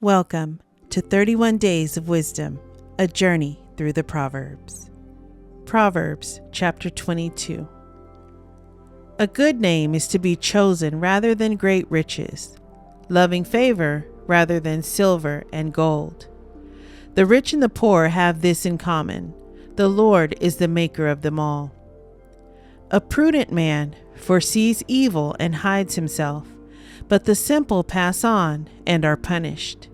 Welcome to 31 Days of Wisdom, a journey through the Proverbs. Proverbs chapter 22. A good name is to be chosen rather than great riches, loving favor rather than silver and gold. The rich and the poor have this in common: the Lord is the maker of them all. A prudent man foresees evil and hides himself, but the simple pass on and are punished.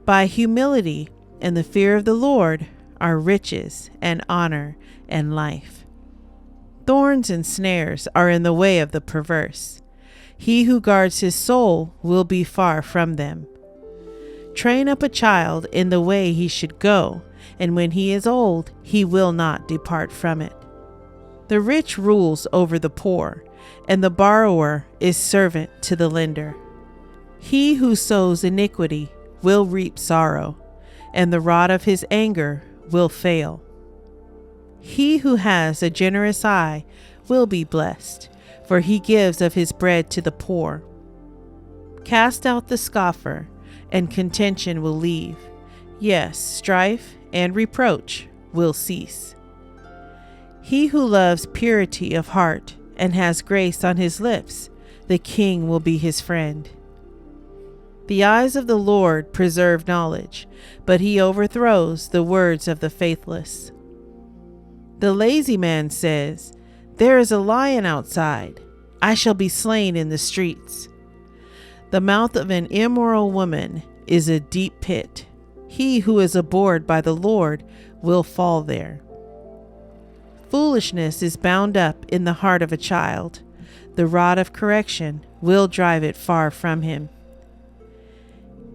By humility and the fear of the Lord are riches and honor and life. Thorns and snares are in the way of the perverse. He who guards his soul will be far from them. Train up a child in the way he should go, and when he is old, he will not depart from it. The rich rules over the poor, and the borrower is servant to the lender. He who sows iniquity will reap sorrow, and the rod of his anger will fail. He who has a generous eye will be blessed, for he gives of his bread to the poor. Cast out the scoffer, and contention will leave. Yes, strife and reproach will cease. He who loves purity of heart and has grace on his lips, the king will be his friend. The eyes of the Lord preserve knowledge, but he overthrows the words of the faithless. The lazy man says, "There is a lion outside. I shall be slain in the streets." The mouth of an immoral woman is a deep pit. He who is abhorred by the Lord will fall there. Foolishness is bound up in the heart of a child. The rod of correction will drive it far from him.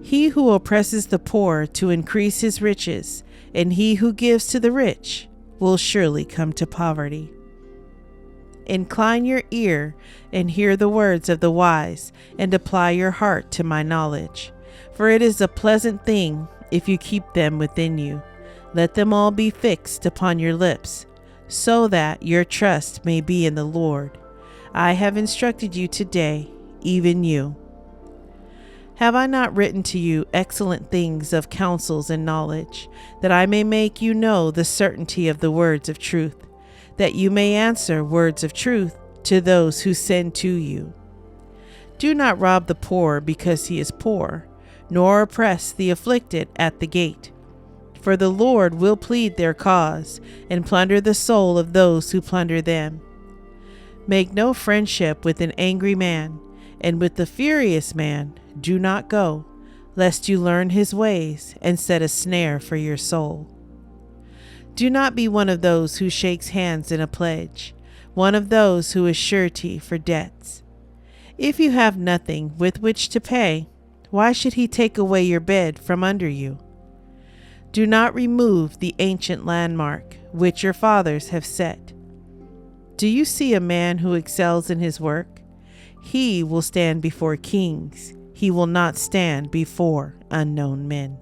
He who oppresses the poor to increase his riches, and he who gives to the rich, will surely come to poverty. Incline your ear and hear the words of the wise, and apply your heart to my knowledge. For it is a pleasant thing if you keep them within you. Let them all be fixed upon your lips, so that your trust may be in the Lord. I have instructed you today, even you. Have I not written to you excellent things of counsels and knowledge, that I may make you know the certainty of the words of truth, that you may answer words of truth to those who send to you? Do not rob the poor because he is poor, nor oppress the afflicted at the gate. For the Lord will plead their cause, and plunder the soul of those who plunder them. Make no friendship with an angry man, and with the furious man do not go, lest you learn his ways and set a snare for your soul. Do not be one of those who shakes hands in a pledge, one of those who is surety for debts. If you have nothing with which to pay, why should he take away your bed from under you? Do not remove the ancient landmark which your fathers have set. Do you see a man who excels in his work? He will stand before kings. He will not stand before unknown men.